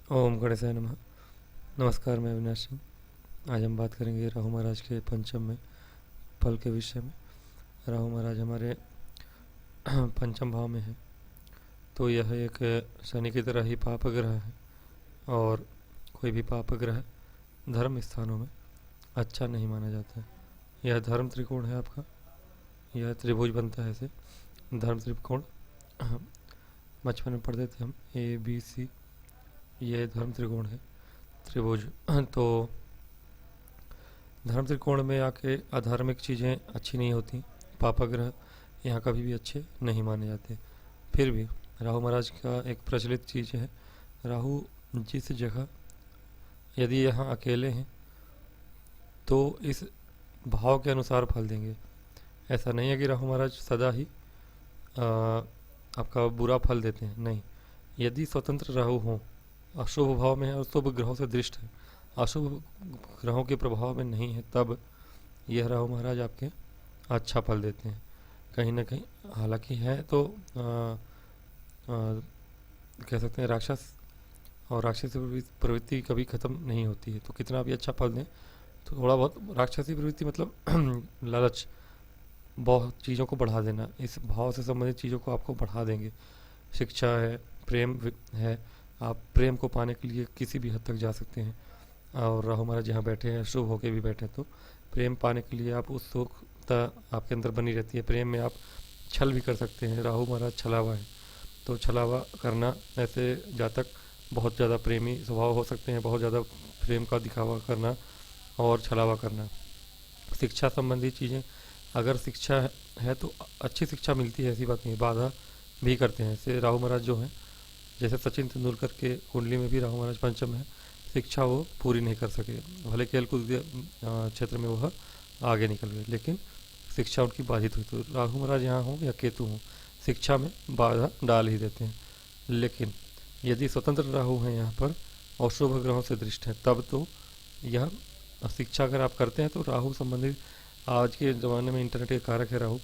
ओम गणेशाय नमः। नमस्कार, मैं अविनाश सिंह। आज हम बात करेंगे राहु महाराज के पंचम में फल के विषय में। राहु महाराज हमारे पंचम भाव में है, तो यह एक शनि की तरह ही पाप ग्रह है। और कोई भी पाप ग्रह धर्म स्थानों में अच्छा नहीं माना जाता है। यह धर्म त्रिकोण है आपका, यह त्रिभुज बनता है ऐसे। धर्म त्रिकोण बचपन में पढ़ते थे हम, ABC। ये धर्म त्रिकोण है, त्रिभुज। तो धर्म त्रिकोण में आके अधार्मिक चीज़ें अच्छी नहीं होती। पापाग्रह यहाँ कभी भी अच्छे नहीं माने जाते। फिर भी राहु महाराज का एक प्रचलित चीज़ है, राहु जिस जगह यदि यहाँ अकेले हैं तो इस भाव के अनुसार फल देंगे। ऐसा नहीं है कि राहु महाराज सदा ही आपका बुरा फल देते हैं, नहीं। यदि स्वतंत्र राहु हों, अशुभ भाव में है और शुभ ग्रहों से दृष्ट है, अशुभ ग्रहों के प्रभाव में नहीं है, तब यह राहु महाराज आपके अच्छा फल देते हैं कहीं ना कहीं। हालांकि है तो कह सकते हैं राक्षस, और राक्षसी प्रवृत्ति कभी ख़त्म नहीं होती है। तो कितना भी अच्छा फल दें तो थोड़ा बहुत राक्षसी प्रवृत्ति मतलब लालच, बहुत चीज़ों को बढ़ा देना, इस भाव से संबंधित चीज़ों को आपको बढ़ा देंगे। शिक्षा है, प्रेम है, आप प्रेम को पाने के लिए किसी भी हद तक जा सकते हैं। और राहु महाराज जहाँ बैठे हैं, शुभ होके भी बैठे हैं, तो प्रेम पाने के लिए आप उत्सुकता आपके अंदर बनी रहती है। प्रेम में आप छल भी कर सकते हैं। राहु महाराज छलावा है, तो छलावा करना, ऐसे जातक बहुत ज़्यादा प्रेमी स्वभाव हो सकते हैं, बहुत ज़्यादा प्रेम का दिखावा करना और छलावा करना। शिक्षा संबंधी चीज़ें, अगर शिक्षा है तो अच्छी शिक्षा मिलती है, ऐसी बात नहीं, बाधा भी करते हैं। ऐसे राहु महाराज जो हैं, जैसे सचिन तेंदुलकर के कुंडली में भी राहु महाराज पंचम है, शिक्षा वो पूरी नहीं कर सके। भले खेल कूद क्षेत्र में वह आगे निकल गए, लेकिन शिक्षा उनकी बाधित हुई। तो राहु महाराज यहाँ हों या केतु हों, शिक्षा में बाधा डाल ही देते हैं। लेकिन यदि स्वतंत्र राहु हैं यहाँ पर और शुभ ग्रहों से दृष्ट है, तब तो यह शिक्षा अगर आप करते हैं तो राहु संबंधित, आज के ज़माने में इंटरनेट के कारक है राहु,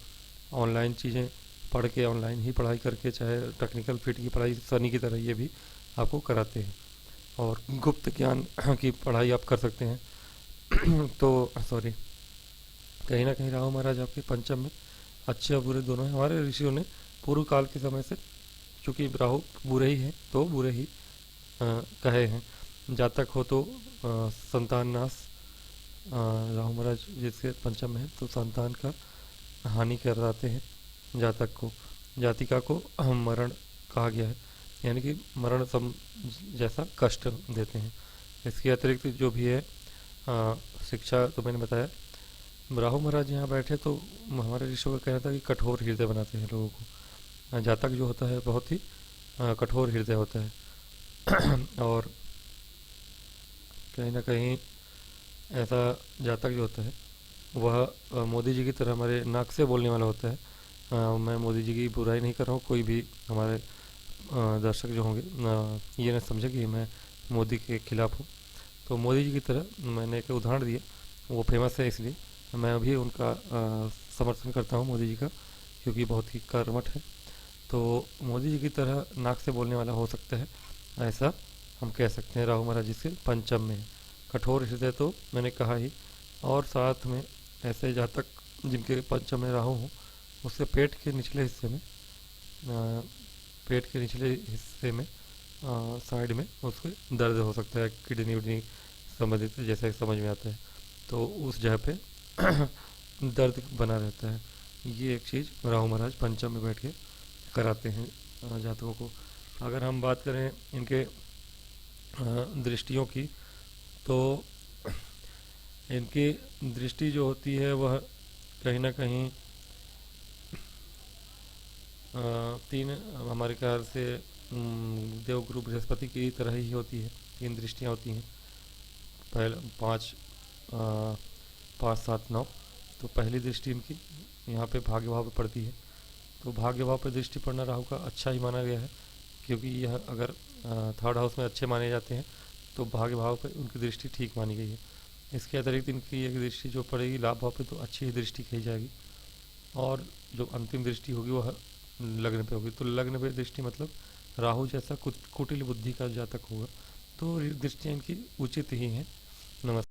ऑनलाइन चीज़ें पढ़ के, ऑनलाइन ही पढ़ाई करके, चाहे टेक्निकल फील्ड की पढ़ाई शनि की तरह ये भी आपको कराते हैं, और गुप्त ज्ञान की पढ़ाई आप कर सकते हैं। तो सॉरी, कहीं ना कहीं राहु महाराज आपके पंचम में अच्छे और बुरे दोनों हैं। हमारे ऋषियों ने पूर्व काल के समय से, चूँकि राहु बुरे ही हैं तो बुरे ही कहे हैं। जातक हो तो संतान नाश, राहु महाराज जिसके पंचम में है तो संतान का हानि कराते हैं जातक को। जातिका को मरण कहा गया है, यानी कि मरण सम जैसा कष्ट देते हैं। इसके अतिरिक्त जो भी है शिक्षा तो मैंने बताया। राहु महाराज यहाँ बैठे तो हमारे ऋषियों का कहना था कि कठोर हृदय बनाते हैं लोगों को। जातक जो होता है बहुत ही कठोर हृदय होता है। और कहीं ना कहीं ऐसा जातक जो होता है वह मोदी जी की तरह हमारे नाक से बोलने वाला होता है। मैं मोदी जी की बुराई नहीं कर रहा हूँ, कोई भी हमारे दर्शक जो होंगे ये ना समझे कि मैं मोदी के खिलाफ हूँ। तो मोदी जी की तरह मैंने एक उदाहरण दिया, वो फेमस है इसलिए मैं भी उनका समर्थन करता हूँ मोदी जी का, क्योंकि बहुत ही कर्मठ है। तो मोदी जी की तरह नाक से बोलने वाला हो सकता है, ऐसा हम कह सकते हैं। राहु महाराज जिसके पंचम में है, कठोर हृदय तो मैंने कहा ही, और साथ में ऐसे जातक जिनके पंचम में राहु हो, उससे पेट के निचले हिस्से में, पेट के निचले हिस्से में साइड में उसको दर्द हो सकता है, किडनी विडनी संबंधित जैसे समझ में आता है, तो उस जगह पे दर्द बना रहता है। ये एक चीज़ राहु महाराज पंचम में बैठ के कराते हैं जातकों को। अगर हम बात करें इनके दृष्टियों की, तो इनकी दृष्टि जो होती है वह कहीं ना कहीं तीन, हमारे ख्याल से देवगुरु बृहस्पति की तरह ही होती है। तीन दृष्टियाँ होती हैं, पहले पाँच, 5, 7, 9। तो पहली दृष्टि इनकी यहाँ पे भाग्य भाव पे पड़ती है। तो भाग्य भाव पर दृष्टि पड़ना राहु का अच्छा ही माना गया है, क्योंकि यह अगर थर्ड हाउस में अच्छे माने जाते हैं तो भाग्य भाव पर उनकी दृष्टि ठीक मानी गई है। इसके अतिरिक्त इनकी एक दृष्टि जो पड़ेगी लाभ भाव पे, तो अच्छी ही दृष्टि कही जाएगी। और जो अंतिम दृष्टि होगी वह लग्न पे होगी। तो लग्न पे दृष्टि मतलब राहु जैसा कुछ कुटिल बुद्धि का जातक होगा, तो दृष्टियाँ इनकी उचित ही हैं। नमस्कार।